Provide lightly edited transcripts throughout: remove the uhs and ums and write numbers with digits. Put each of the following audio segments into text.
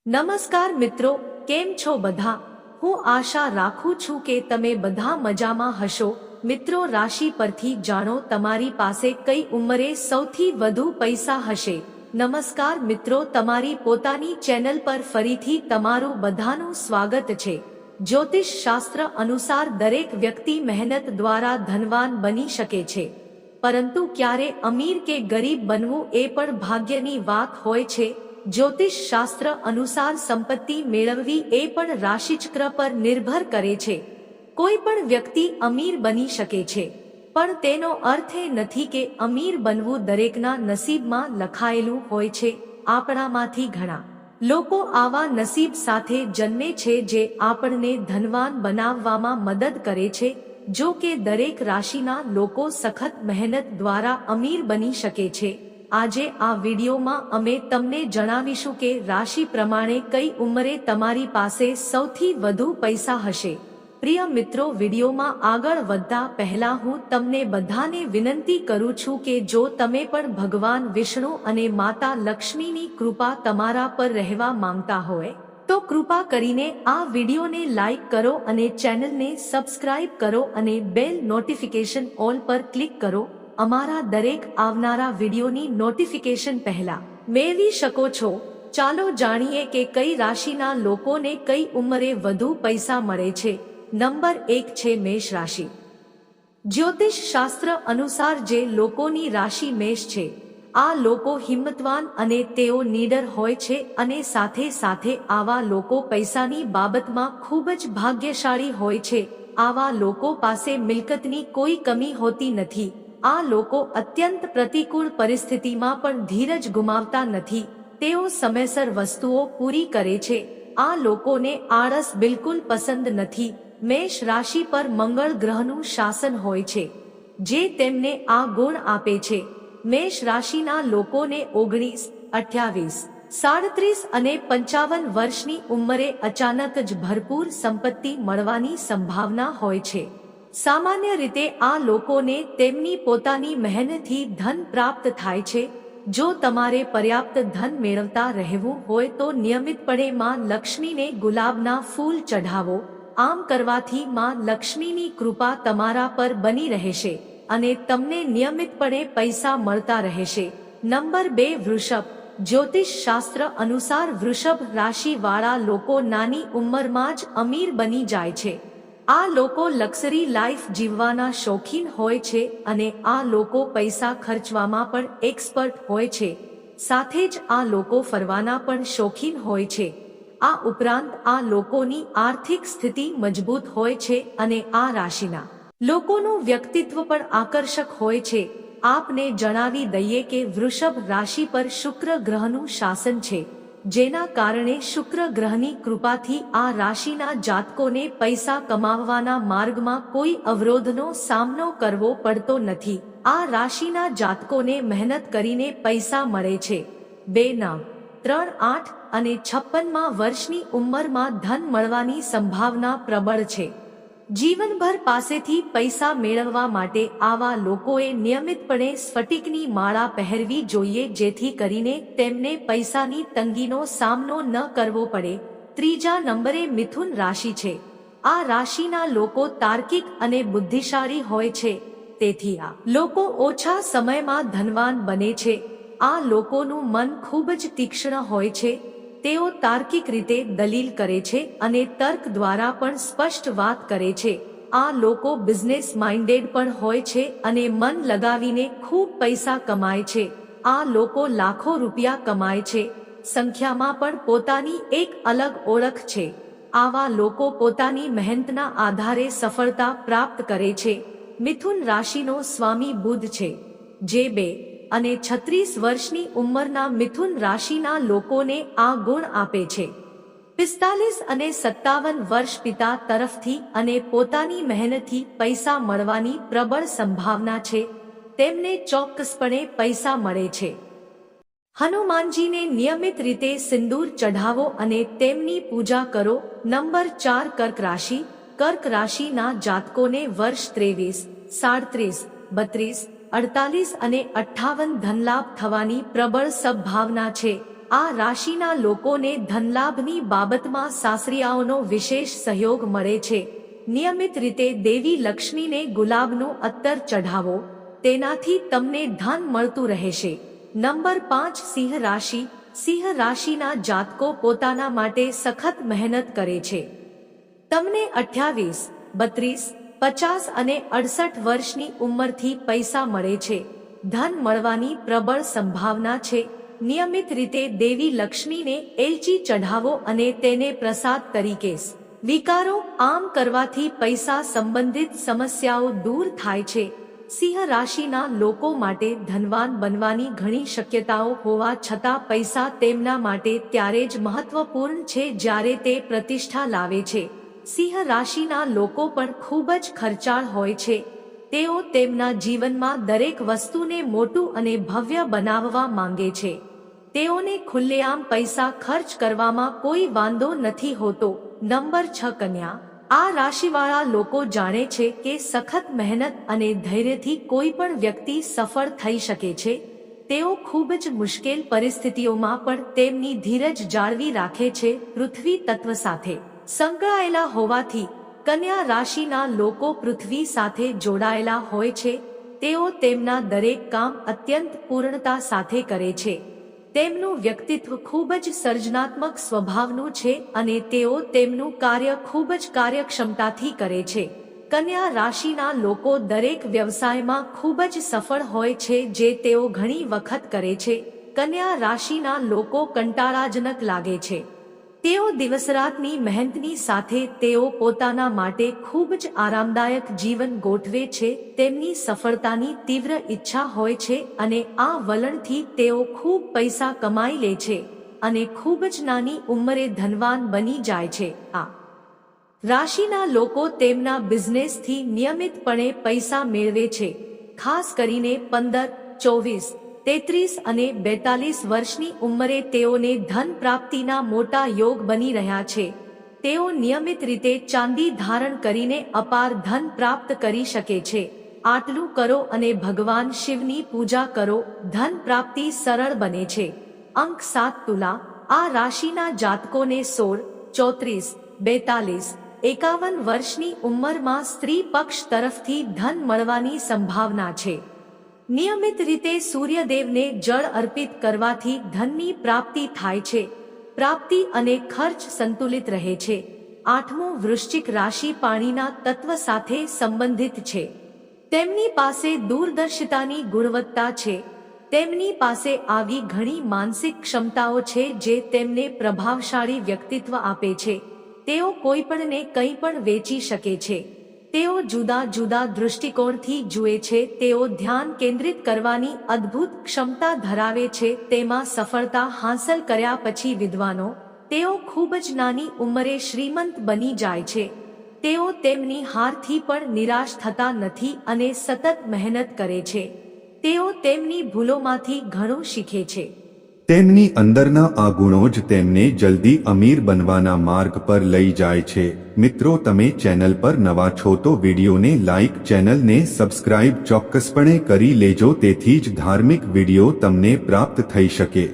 નમસ્કાર મિત્રો, કેમ છો બધા? હું આશા રાખું છું કે તમે બધા મજામાં હશો. મિત્રો, રાશિ પરથી જાણો તમારી પાસે કઈ ઉંમરે સૌથી વધુ પૈસા હશે. નમસ્કાર મિત્રો, તમારી પોતાની ચેનલ પર ફરીથી તમારું બધાનું સ્વાગત છે. જ્યોતિષ શાસ્ત્ર અનુસાર દરેક વ્યક્તિ મહેનત દ્વારા ધનવાન બની શકે છે, પરંતુ ક્યારે અમીર કે ગરીબ બનવું એ પણ ભાગ્યની વાત હોય છે. જ્યોતિષ શાસ્ત્ર અનુસાર સંપત્તિ મેળવવી એ પણ રાશિચક્ર પર નિર્ભર કરે છે. કોઈ પણ વ્યક્તિ અમીર બની શકે છે, પણ તેનો અર્થ એ નથી કે અમીર બનવું દરેકના નસીબમાં લખાયેલું હોય છે. આપણામાંથી ઘણા લોકો આવા નસીબ સાથે જન્મે છે જે આપણને ધનવાન બનાવવામાં મદદ કરે છે. જો કે દરેક રાશિના લોકો સખત મહેનત દ્વારા અમીર બની શકે છે. આજે આ વિડીયોમાં અમે તમને જણાવીશું કે રાશિ પ્રમાણે કઈ ઉંમરે તમારી પાસે સૌથી વધુ પૈસા હશે. પ્રિય મિત્રો, વિડીયોમાં આગળ વધતા પહેલા હું તમને બધાને વિનંતી કરું છું કે જો તમે પણ ભગવાન વિષ્ણુ અને માતા લક્ષ્મીની કૃપા તમારા પર રહેવા માંગતા હોય તો કૃપા કરીને આ વિડીયોને લાઈક કરો અને ચેનલને સબસ્ક્રાઇબ કરો અને બેલ નોટિફિકેશન ઓલ પર ક્લિક કરો. અમારા દરેક આવનારા વિડીયોની નોટિફિકેશન પહેલા મેળવી શકો છો. ચાલો જાણીએ કે કઈ રાશિના લોકોને કઈ ઉંમરે વધુ પૈસા મળે છે. નંબર 1 છે મેષ રાશિ. જ્યોતિષ શાસ્ત્ર અનુસાર જે લોકોની રાશિ મેષ છે, આ લોકો હિંમતવાન અને તેઓ નીડર હોય છે અને સાથે સાથે આવા લોકો પૈસાની બાબતમાં ખૂબ જ ભાગ્યશાળી હોય છે. આવા લોકો પાસે મિલકતની કોઈ કમી હોતી નથી. આ લોકો અત્યંત પ્રતિકૂળ પરિસ્થિતિમાં પણ ધીરજ ગુમાવતા નથી. તેઓ સમયસર વસ્તુઓ પૂરી કરે છે. આ લોકોને આળસ બિલકુલ પસંદ નથી. મેષ રાશિ પર મંગળ ગ્રહનું શાસન હોય છે, જે તેમને આ ગુણ આપે છે. મેષ રાશિના લોકોને 19, 28, 37 અને 55 વર્ષની ઉંમરે અચાનક જ ભરપૂર સંપત્તિ મળવાની સંભાવના હોય છે. સામાન્ય રીતે આ લોકોને તેમની પોતાની મહેનતથી ધન પ્રાપ્ત થાય છે. જો તમારે પર્યાપ્ત ધન મેળવતા રહેવું હોય તો નિયમિતપણે માં લક્ષ્મીને ગુલાબના ફૂલ ચઢાવો. આમ કરવાથી માં લક્ષ્મીની કૃપા તમારા પર બની રહેશે અને તમને નિયમિતપણે પૈસા મળતા રહેશે. નંબર 2 વૃષભ. જ્યોતિષ શાસ્ત્ર અનુસાર વૃષભ રાશિ વાળા લોકો નાની ઉંમરમાં જ અમીર બની જાય છે. આ લોકો લક્ઝરી લાઈફ જીવવાના શોખીન હોય છે અને આ લોકો પૈસા ખર્ચવામાં પણ એક્સપર્ટ હોય છે. સાથે જ આ લોકો ફરવાના પણ શોખીન હોય છે. આ ઉપરાંત આ લોકોની આર્થિક સ્થિતિ મજબૂત હોય છે અને આ રાશિના લોકોનું વ્યક્તિત્વ પણ આકર્ષક હોય છે. આપને જણાવી દઈએ કે વૃષભ રાશિ પર શુક્ર ગ્રહનું શાસન છે, જેના કારણે શુક્ર ગ્રહની કૃપાથી આ રાશિના જાતકોને પૈસા કમાવવાના માર્ગમાં કોઈ અવરોધનો સામનો કરવો પડતો નથી. આ રાશિના જાતકોને મહેનત કરીને પૈસા મળે છે. 2, 9, 3, 8 અને 56 વર્ષની ઉંમરમાં ધન મળવાની સંભાવના પ્રબળ છે. જીવનભર પાસેથી પૈસા મેળવવા માટે આવા લોકોએ નિયમિતપણે સ્ફટિકની માળા પહેરવી જોઈએ, જેથી કરીને તેમને પૈસાની તંગીનો સામનો ન કરવો પડે. 3જા નંબરે મિથુન રાશિ છે. આ રાશિના લોકો તાર્કિક અને બુદ્ધિશાળી હોય છે, તેથી આ લોકો ઓછા સમયમાં ધનવાન બને છે. આ લોકોનું મન ખૂબ જ તીક્ષ્ણ હોય છે. તેઓ તાર્કિક રીતે દલીલ કરે છે અને તર્ક દ્વારા પણ સ્પષ્ટ વાત કરે છે. આ લોકો બિઝનેસ માઇન્ડેડ પણ હોય છે અને મન લગાવીને ખૂબ પૈસા કમાય છે. આ લોકો લાખો રૂપિયા કમાય છે. સંખ્યામાં પણ પોતાની એક અલગ ઓળખ છે. આવા લોકો પોતાની મહેનતના આધારે સફળતા પ્રાપ્ત કરે છે. મિથુન રાશિનો સ્વામી બુધ છે, જે 2 અને 36 વર્ષની ઉંમરના મિથુન રાશિના લોકોને આ ગુણ આપે છે. 45 અને 57 વર્ષ પિતા તરફથી અને પોતાની મહેનતથી પૈસા મળવાની પ્રબળ સંભાવના છે. તેમને ચોક્કસપણે પૈસા મળે છે. હનુમાનજીને નિયમિત રીતે સિંદૂર ચઢાવો અને તેમની પૂજા કરો. નંબર 4 કર્ક રાશિ. કર્ક રાશિના જાતકોને વર્ષ 23, 37, 32, 48 અને 58 ધનલાભ થવાની પ્રબળ સંભાવના છે. આ રાશિના લોકોને ધનલાભની બાબતમાં સાસરિયાઓનો વિશેષ સહયોગ મળે છે. નિયમિત રીતે દેવી લક્ષ્મીને ગુલાબનું અત્તર ચઢાવો, તેનાથી તમને ધન મળતું રહેશે. નંબર 5 સિંહ રાશિ. સિંહ રાશિના જાતકો પોતાના માટે સખત મહેનત કરે છે. તમને 28, 32, 50 અને 68 વર્ષની ઉંમરથી પૈસા મળે છે. ધન મળવાની પ્રબળ સંભાવના છે. નિયમિત રીતે દેવી લક્ષ્મીને એલચી ચઢાવો અને તેને પ્રસાદ તરીકે સ્વીકારો. આમ કરવાથી પૈસા સંબંધિત સમસ્યાઓ દૂર થાય છે. સિંહ રાશિના લોકો માટે ધનવાન બનવાની ઘણી શક્યતાઓ હોવા છતાં પૈસા તેમના માટે ત્યારે જ મહત્વપૂર્ણ છે જ્યારે તે પ્રતિષ્ઠા લાવે છે. સિંહ રાશિના લોકો પણ ખૂબ જ ખર્ચાળ હોય છે. તેઓ તેમના જીવનમાં દરેક વસ્તુને મોટું અને ભવ્ય બનાવવા માંગે છે. તેઓને ખુલ્લેઆમ પૈસા ખર્ચ કરવામાં કોઈ વાંધો નથી હોતો. નંબર 6 કન્યા. આ રાશિવાળા લોકો જાણે છે કે સખત મહેનત અને ધૈર્યથી કોઈ પણ વ્યક્તિ સફળ થઈ શકે છે. તેઓ ખૂબ જ મુશ્કેલ પરિસ્થિતિઓમાં પણ તેમની ધીરજ જાળવી રાખે છે. પૃથ્વી તત્વ સાથે સંકળાયેલા હોવાથી કન્યા રાશિના લોકો પૃથ્વી સાથે જોડાયેલા હોય છે. તેઓ તેમના દરેક કામ અત્યંત પૂર્ણતા સાથે કરે છે. તેમનું વ્યક્તિત્વ ખૂબ જ સર્જનાત્મક સ્વભાવનું છે અને તેઓ તેમનું કાર્ય ખૂબ જ કાર્યક્ષમતાથી કરે છે. કન્યા રાશિના લોકો દરેક વ્યવસાયમાં ખૂબ જ સફળ હોય છે જે તેઓ ઘણી વખત કરે છે. કન્યા રાશિના લોકો કંટાળાજનક લાગે છે. તેઓ દિવસરાતની મહેનતની સાથે તેઓ પોતાના માટે ખૂબ જ આરામદાયક જીવન ગોઠવે છે. તેમની સફળતાની તીવ્ર ઈચ્છા હોય છે અને આ વલણથી તેઓ ખૂબ પૈસા કમાઈ લે છે અને ખૂબ જ નાની ઉંમરે ધનવાન બની જાય છે. આ રાશિના લોકો તેમના બિઝનેસથી નિયમિતપણે પૈસા મેળવે છે. ખાસ કરીને 15, 24, 33 અને 42 વર્ષની ઉંમરે તેઓને ધન પ્રાપ્તિના મોટા યોગ બની રહ્યા છે. તેઓ નિયમિત રીતે ચાંદી ધારણ કરીને અપાર ધન પ્રાપ્ત કરી શકે છે. આટલું કરો અને ભગવાન શિવની પૂજા કરો. ધન પ્રાપ્તિ સરળ બને છે. અંક 7 તુલા. આ રાશિના જાતકોને 16, 34, 42, 51 વર્ષની ઉંમરમાં સ્ત્રી પક્ષ તરફથી ધન મળવાની સંભાવના છે. નિયમિત રીતે સૂર્યદેવને જળ અર્પિત કરવાથી ધનની પ્રાપ્તિ થાય છે. પ્રાપ્તિ અને ખર્ચ સંતુલિત રહે છે. 8મું વૃશ્ચિક રાશિ પાણીના તત્વ સાથે સંબંધિત છે. તેમની પાસે દૂરદર્શિતાની ગુણવત્તા છે. તેમની પાસે આવી ઘણી માનસિક ક્ષમતાઓ છે જે તેમને પ્રભાવશાળી વ્યક્તિત્વ આપે છે. તેઓ કોઈપણને કંઈ પણ વેચી શકે છે. તેઓ જુદા જુદા દૃષ્ટિકોણથી જુએ છે. તેઓ ધ્યાન કેન્દ્રિત કરવાની અદ્ભુત ક્ષમતા ધરાવે છે. તેમાં સફળતા હાંસલ કર્યા પછી વિદ્વાનો તેઓ ખૂબ જ નાની ઉંમરે શ્રીમંત બની જાય છે. તેઓ તેમની હારથી પણ નિરાશ થતા નથી અને સતત મહેનત કરે છે. તેઓ તેમની ભૂલોમાંથી ઘણું શીખે છે. તેમની અંદરના આ ગુણો જ તેમને જલ્દી અમીર બનવાના માર્ગ પર લઈ જાય છે. મિત્રો, તમે ચેનલ પર નવા છો તો વિડીયોને લાઇક, ચેનલને સબસ્ક્રાઇબ ચોક્કસપણે કરી લેજો, તેથી જ ધાર્મિક વિડીયો તમને પ્રાપ્ત થઈ શકે.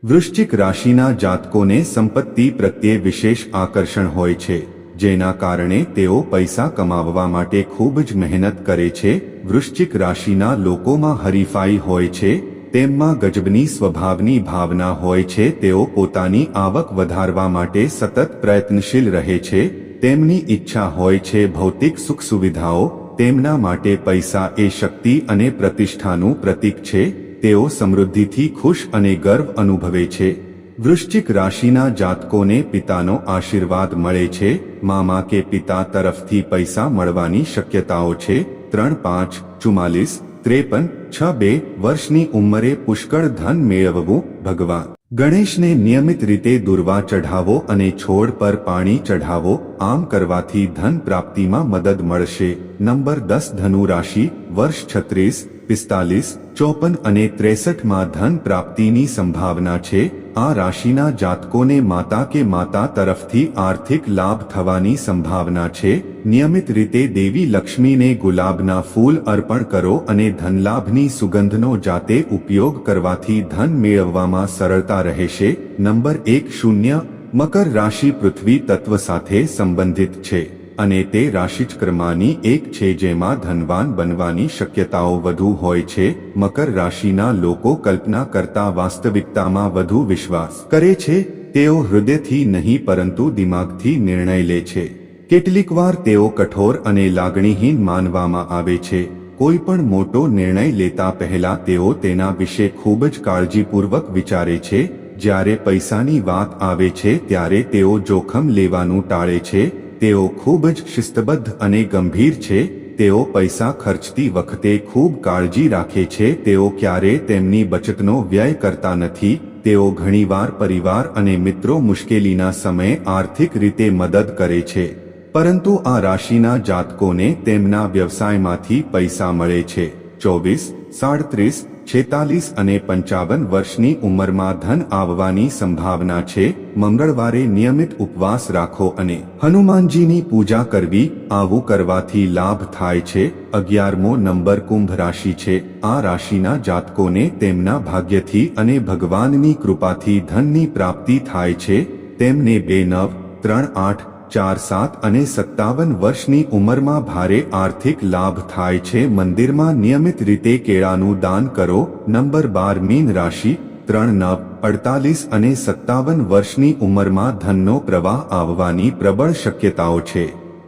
વૃશ્ચિક રાશિના જાતકોને સંપત્તિ પ્રત્યે વિશેષ આકર્ષણ હોય છે, જેના કારણે તેઓ પૈસા કમાવવા માટે ખૂબ જ મહેનત કરે છે. વૃશ્ચિક રાશિના લોકોમાં હરીફાઈ હોય છે. તેમમાં ગજબની સ્વભાવની ભાવના હોય છે. તેઓ પોતાની આવક વધારવા માટે સતત પ્રયત્નશીલ રહે છે. તેમની ઈચ્છા હોય છે ભૌતિક સુખ સુવિધાઓ. તેમના માટે પૈસા એ શક્તિ અને પ્રતિષ્ઠાનું પ્રતીક છે. તેઓ સમૃદ્ધિથી ખુશ અને ગર્વ અનુભવે છે. વૃશ્ચિક રાશિના જાતકોને પિતાનો આશીર્વાદ મળે છે. મામા કે પિતા તરફથી પૈસા મળવાની શક્યતાઓ છે. 3, 5, 44, 53, 6-2 વર્ષની ઉંમરે પુષ્કળ ધન મેળવવું. ભગવાન ગણેશને નિયમિત રીતે દુર્વા ચઢાવો અને છોડ પર પાણી ચઢાવો. આમ કરવાથી ધન પ્રાપ્તિમાં મદદ મળશે. નંબર 10 ધનુ રાશિ. વર્ષ 36, 45, 54 અને 63 માં ધન પ્રાપ્તિની સંભાવના છે. આ રાશિના જાતકોને માતા કે માતા તરફથી આર્થિક લાભ થવાની સંભાવના છે. નિયમિત રીતે દેવી લક્ષ્મીને ગુલાબના ફૂલ અર્પણ કરો અને ધનલાભની સુગંધનો જાતે ઉપયોગ કરવાથી ધન મેળવવામાં સરળતા રહેશે. નંબર 1 મકર રાશિ પૃથ્વી તત્વ સાથે સંબંધિત છે અને તે રાશિચક્રમાંની એક છે જેમાં ધનવાન બનવાની શક્યતાઓ વધુ હોય છે. મકર રાશિના લોકો કલ્પના કરતા વાસ્તવિકતામાં વધુ વિશ્વાસ કરે છે. તેઓ હૃદયથી નહીં પરંતુ દિમાગથી નિર્ણય લે છે. કેટલીકવાર તેઓ કઠોર અને લાગણીહીન માનવામાં આવે છે. કોઈ પણ મોટો નિર્ણય લેતા પહેલા તેઓ તેના વિશે ખૂબ જ કાળજીપૂર્વક વિચારે છે. જ્યારે પૈસાની વાત આવે છે ત્યારે તેઓ જોખમ લેવાનું ટાળે છે. તેઓ ખૂબ જ શિસ્તબદ્ધ અને ગંભીર છે. તેઓ પૈસા ખર્ચતી વખતે ખૂબ કાળજી રાખે છે. તેઓ ક્યારેય તેમની બચતનો વ્યય કરતા નથી. તેઓ ઘણીવાર પરિવાર અને મિત્રો મુશ્કેલીના સમયે આર્થિક રીતે મદદ કરે છે. પરંતુ આ રાશિના જાતકોને તેમના વ્યવસાયમાંથી પૈસા મળે છે. 24, 37, 46 અને 55 વર્ષની ઉંમરમાં ધન આવવાની સંભાવના છે. મંગળવારે નિયમિત ઉપવાસ રાખો અને હનુમાનજીની પૂજા કરવી. આવું કરવાથી લાભ થાય છે. 11મો નંબર કુંભ રાશિ છે. આ રાશિના જાતકોને તેમના ભાગ્યથી અને ભગવાનની કૃપાથી ધનની પ્રાપ્તિ થાય છે. તેમને 2, 9, 3, 8, 4, 7 અને 57 વર્ષની ઉંમરમાં ભારે આર્થિક લાભ થાય છે. મંદિરમાં નિયમિત રીતે કેળાનું દાન કરો. નંબર 12 મીન રાશિ 3, 9, 48 અને 57 વર્ષની ઉંમરમાં ધનનો પ્રવાહ આવવાની પ્રબળ શક્યતાઓ છે.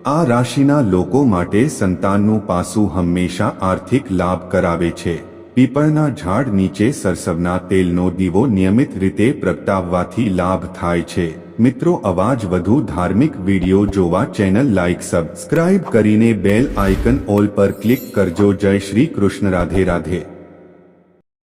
આ રાશિના લોકો માટે સંતાનનું પાસું હંમેશા આર્થિક લાભ કરાવે છે. પીપળના ઝાડ નીચે સરસવના તેલનો દીવો નિયમિત રીતે પ્રગટાવવાથી લાભ થાય છે. મિત્રો, આવા જ વધુ ધાર્મિક વિડીયો જોવા ચેનલ લાઇક સબસ્ક્રાઇબ કરીને બેલ આઇકન ઓલ પર ક્લિક કરજો. જય શ્રી કૃષ્ણ. રાધે રાધે.